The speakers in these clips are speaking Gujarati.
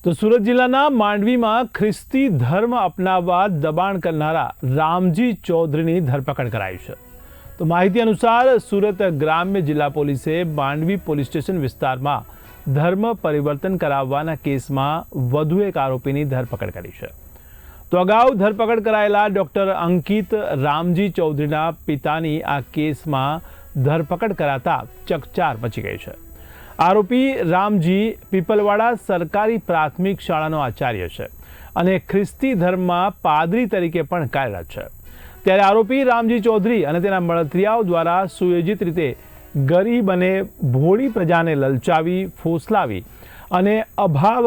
તો સુરત જિલ્લાના માંડવીમાં ખ્રિસ્તી ધર્મ અપનાવવા દબાણ કરનારા રામજી ચૌધરીની ધરપકડ કરાઈ છે। તો માહિતી અનુસાર સુરત ગ્રામ્ય જિલ્લા પોલીસે માંડવી પોલીસ સ્ટેશન વિસ્તારમાં ધર્મ પરિવર્તન કરાવવાના કેસમાં વધુ એક આરોપીની ધરપકડ કરી છે। તો અગાઉ ધરપકડ કરાયેલા ડોક્ટર અંકિત રામજી ચૌધરીના પિતાની આ કેસમાં ધરપકડ કરાતા ચકચાર મચી ગઈ છે। આરોપી રામજી પીપલવાડા સરકારી પ્રાથમિક શાળાનો આચાર્ય છે અને ખ્રિસ્તી ધર્મમાં પાદરી તરીકે પણ કાર્યરત છે। ત્યારે આરોપી રામજી ચૌધરી અને તેના મળતિયાઓ દ્વારા સુયોજિત રીતે ગરીબ અને ભોળી પ્રજાને લલચાવી, ફોસલાવી અને અભાવ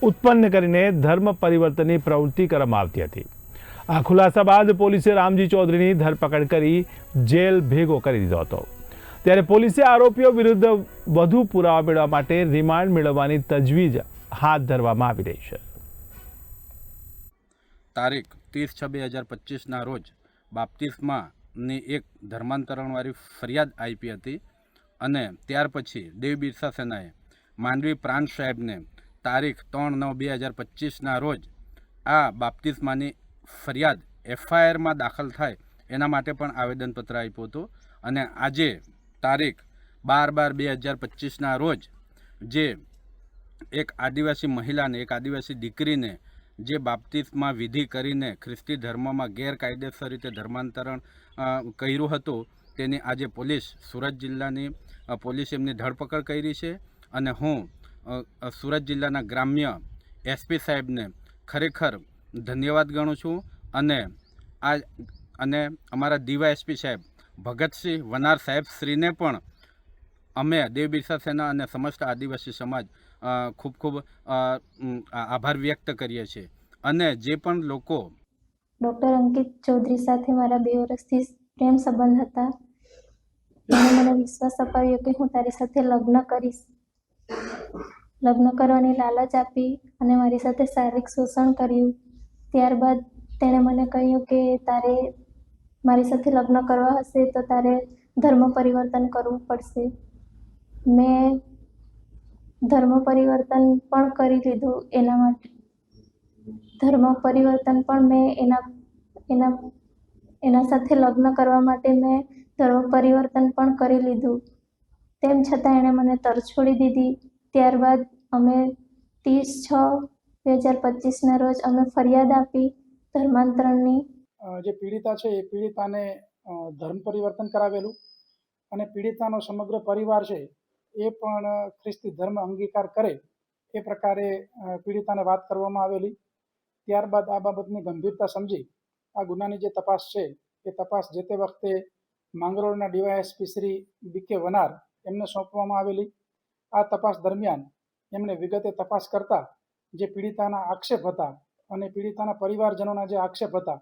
ઉત્પન્ન કરીને ધર્મ પરિવર્તનની પ્રવૃત્તિ કરવામાં આવતી હતી। આ ખુલાસા બાદ પોલીસે રામજી ચૌધરીની ધરપકડ કરી જેલ ભેગો કરી દીધો હતો। ત્યારે પોલીસે આરોપીઓ વિરુદ્ધ વધુ પુરાવા મેળવવા માટે રિમાન્ડ મેળવવાની તજવીજ હાથ ધરવામાં આવી રહી છે। તારીખ 30/6/2025 રોજ બાપ્તિસ્માની એક ધર્માંતરણવાળી ફરિયાદ આપી હતી અને ત્યાર પછી દેવ બિરસા સેનાએ માંડવી પ્રાંત સાહેબને તારીખ 3/9/2025 રોજ આ બાપ્તિસ્માની ફરિયાદ એફઆઈઆરમાં દાખલ થાય એના માટે પણ આવેદનપત્ર આપ્યું હતું અને આજે તારીખ 12/12/2025 રોજ જે એક આદિવાસી મહિલાને, એક આદિવાસી દીકરીને જે બાપ્તિસ્મા વિધિ કરીને ખ્રિસ્તી ધર્મમાં ગેરકાયદેસર રીતે ધર્માંતરણ કર્યું હતું તેની આજે પોલીસ, સુરત જિલ્લાની પોલીસ એમની ધરપકડ કરી છે અને હું સુરત જિલ્લાના ગ્રામ્ય એસપી સાહેબને ખરેખર ધન્યવાદ ગણું છું અને અમારા ડીવાયએસપી સાહેબ ભગતસિંહ વનાર સાહેબ શ્રીને પણ અમે દેવ બિરસા સેના અને સમસ્ત આદિવાસી સમાજ ખૂબ ખૂબ આભાર વ્યક્ત કરીએ છીએ। અને જે પણ લોકો ડૉક્ટર અંકિત ચૌધરી સાથે મારા 2 વર્ષથી પ્રેમ સંબંધ હતા, એણે મને વિશ્વાસ અપાવ્યો કે હું તારી સાથે લગ્ન કરીશ। લગ્ન કરવાની લાલચ આપી અને મારી સાથે શારીરિક શોષણ કર્યું। ત્યારબાદ તેણે મને કહ્યું કે તારે મારી સાથે લગ્ન કરવા હશે તો તારે ધર્મ પરિવર્તન કરવું પડશે। મેં ધર્મ પરિવર્તન પણ કરી લીધું। એના માટે ધર્મ પરિવર્તન પણ મેં એના સાથે લગ્ન કરવા માટે મેં ધર્મ પરિવર્તન પણ કરી લીધું। તેમ છતાં એણે મને તરછોડી દીધી। ત્યારબાદ અમે 30/6/2025 રોજ અમે ફરિયાદ આપી ધર્માંતરણની। જે પીડિતા છે એ પીડિતાને ધર્મ પરિવર્તન કરાવેલું અને પીડિતાનો સમગ્ર પરિવાર છે એ પણ ખ્રિસ્તી ધર્મ અંગીકાર કરે એ પ્રકારે પીડિતાને વાત કરવામાં આવેલી। ત્યારબાદ આ બાબતની ગંભીરતા સમજી આ ગુનાની જે તપાસ છે એ તપાસ જે તે વખતે માંગરોળના ડીવાયએસપી શ્રી BK વનાર એમને સોંપવામાં આવેલી। આ તપાસ દરમિયાન એમણે વિગતે તપાસ કરતા જે પીડિતાના આક્ષેપ હતા અને પીડિતાના પરિવારજનોના જે આક્ષેપ હતા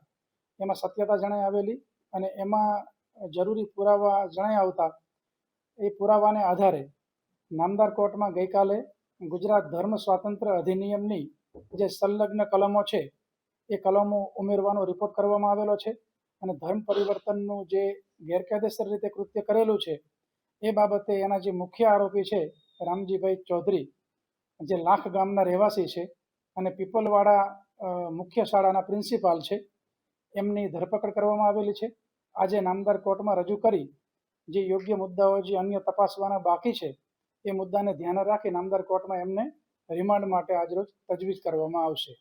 એમાં સત્યતા જણાઈ આવેલી અને એમાં જરૂરી પુરાવા જણાઈ આવતા એ પુરાવાને આધારે નામદાર કોર્ટમાં ગઈકાલે ગુજરાત ધર્મ સ્વાતંત્ર્ય અધિનિયમની જે સંલગ્ન કલમો છે એ કલમો ઉમેરવાનો રિપોર્ટ કરવામાં આવેલો છે અને ધર્મ પરિવર્તનનું જે ગેરકાયદેસર રીતે કૃત્ય કરેલું છે એ બાબતે એના જે મુખ્ય આરોપી છે રામજીભાઈ ચૌધરી, જે લાખ ગામના રહેવાસી છે અને પીપલવાડા મુખ્ય શાળાના પ્રિન્સિપાલ છે, એમની ધરપકડ કરવામાં આવેલી છે। આજે નામદાર કોર્ટમાં રજૂ કરી જે યોગ્ય મુદ્દાઓ જે અન્ય તપાસવાના બાકી છે એ મુદ્દાને ધ્યાને રાખી નામદાર કોર્ટમાં એમને રિમાન્ડ માટે આજરોજ તજવીજ કરવામાં આવશે।